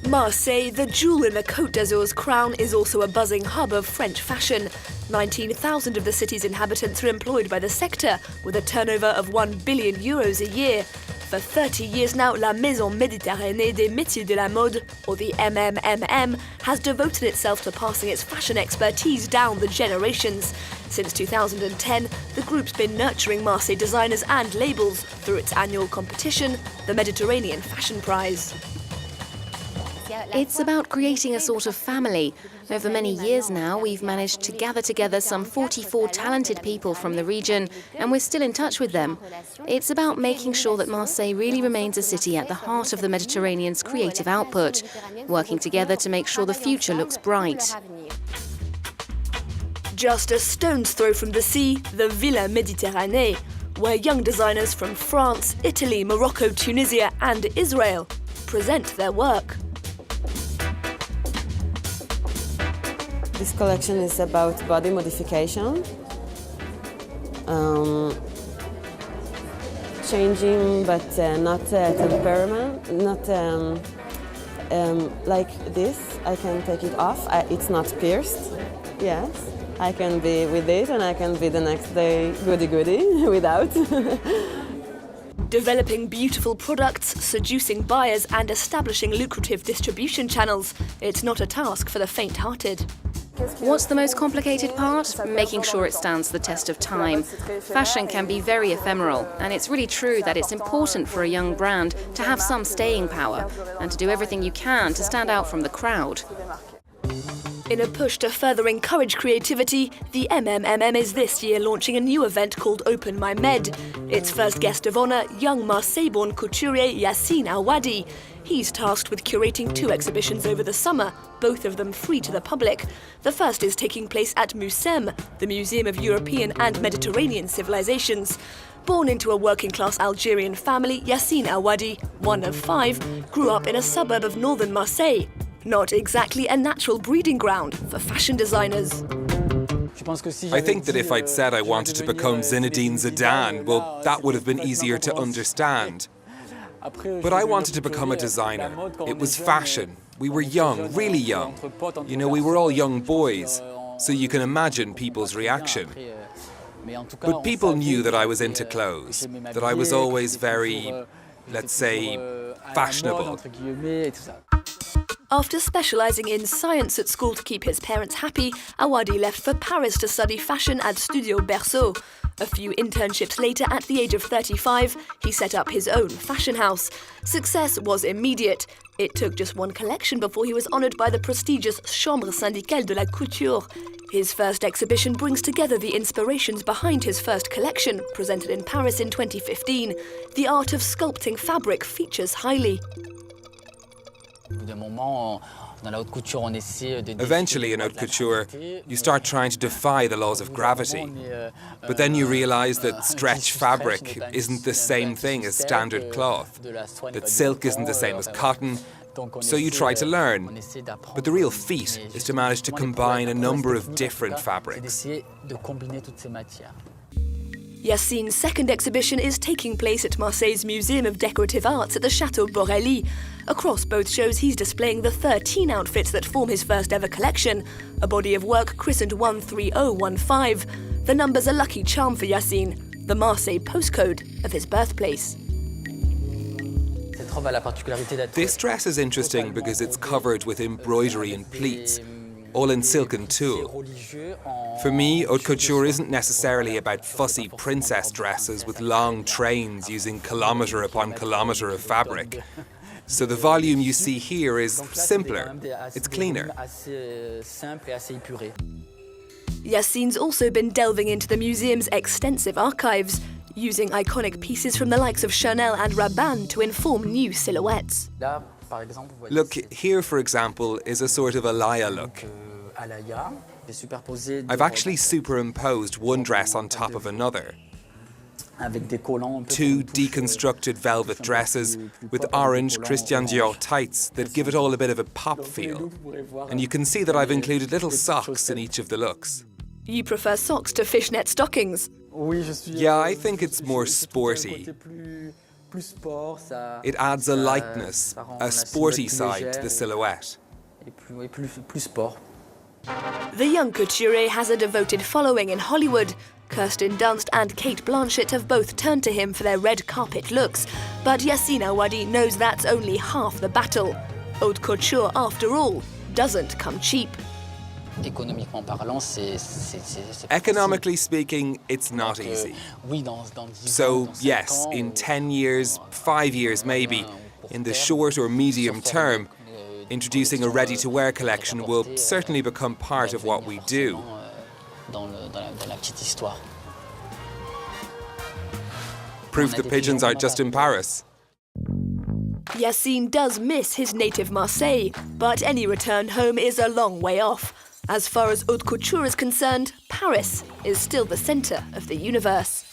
Marseille, the jewel in the Côte d'Azur's crown, is also a buzzing hub of French fashion. 19,000 of the city's inhabitants are employed by the sector, with a turnover of €1 billion a year. For 30 years now, la Maison Méditerranéenne des Métiers de la Mode, or the MMMM, has devoted itself to passing its fashion expertise down the generations. Since 2010, the group's been nurturing Marseille designers and labels through its annual competition, the Mediterranean Fashion Prize. It's about creating a sort of family. Over many years now, we've managed to gather together some 44 talented people from the region, and we're still in touch with them. It's about making sure that Marseille really remains a city at the heart of the Mediterranean's creative output, working together to make sure the future looks bright. Just a stone's throw from the sea, the Villa Méditerranée, where young designers from France, Italy, Morocco, Tunisia and Israel present their work. This collection is about body modification, changing but not temperament, not like this. I can take it off, it's not pierced, yes. I can be with it and I can be the next day goody-goody without. Developing beautiful products, seducing buyers and establishing lucrative distribution channels. It's not a task for the faint-hearted. What's the most complicated part? Making sure it stands the test of time. Fashion can be very ephemeral, and it's really true that it's important for a young brand to have some staying power and to do everything you can to stand out from the crowd. In a push to further encourage creativity, the MMMM is this year launching a new event called Open My Med. Its first guest of honour, young Marseille-born couturier Yacine Aouadi. He's tasked with curating 2 exhibitions over the summer, both of them free to the public. The first is taking place at MMMM, the Museum of European and Mediterranean Civilizations. Born into a working-class Algerian family, Yacine Aouadi, one of 5, grew up in a suburb of northern Marseille. Not exactly a natural breeding ground for fashion designers. I think that if I'd said I wanted to become Zinedine Zidane, well, that would have been easier to understand. But I wanted to become a designer. It was fashion. We were young, really young. You know, we were all young boys, so you can imagine people's reaction. But people knew that I was into clothes, that I was always very, let's say, fashionable. After specialising in science at school to keep his parents happy, Aouadi left for Paris to study fashion at Studio Berceau. A few internships later, at the age of 35, he set up his own fashion house. Success was immediate. It took just one collection before he was honoured by the prestigious Chambre syndicale de la couture. His first exhibition brings together the inspirations behind his first collection, presented in Paris in 2015. The art of sculpting fabric features highly. Eventually in haute couture, you start trying to defy the laws of gravity. But then you realise that stretch fabric isn't the same thing as standard cloth, that silk isn't the same as cotton, so you try to learn. But the real feat is to manage to combine a number of different fabrics. Yacine's second exhibition is taking place at Marseille's Museum of Decorative Arts at the Château Borelli. Across both shows, he's displaying the 13 outfits that form his first ever collection, a body of work christened 13015. The number's a lucky charm for Yacine, the Marseille postcode of his birthplace. This dress is interesting because it's covered with embroidery and pleats, all in silk and tulle. For me, haute couture isn't necessarily about fussy princess dresses with long trains using kilometre upon kilometre of fabric. So the volume you see here is simpler, it's cleaner. Yacine's also been delving into the museum's extensive archives, using iconic pieces from the likes of Chanel and Rabanne to inform new silhouettes. Look, here for example is a sort of Alaya look. I've actually superimposed one dress on top of another. 2 deconstructed velvet dresses with orange Christian Dior tights that give it all a bit of a pop feel. And you can see that I've included little socks in each of the looks. You prefer socks to fishnet stockings? Yeah, I think it's more sporty. It adds a lightness, a sporty side to the silhouette. The young couturier has a devoted following in Hollywood. Kirsten Dunst and Kate Blanchett have both turned to him for their red carpet looks, but Yacine Aouadi knows that's only half the battle. Haute couture, after all, doesn't come cheap. Economically speaking, it's not easy. So yes, in 10 years, 5 years maybe, in the short or medium term, introducing a ready-to-wear collection will certainly become part of what we do. Proof the pigeons aren't just in Paris. Yacine does miss his native Marseille, but any return home is a long way off. As far as haute couture is concerned, Paris is still the centre of the universe.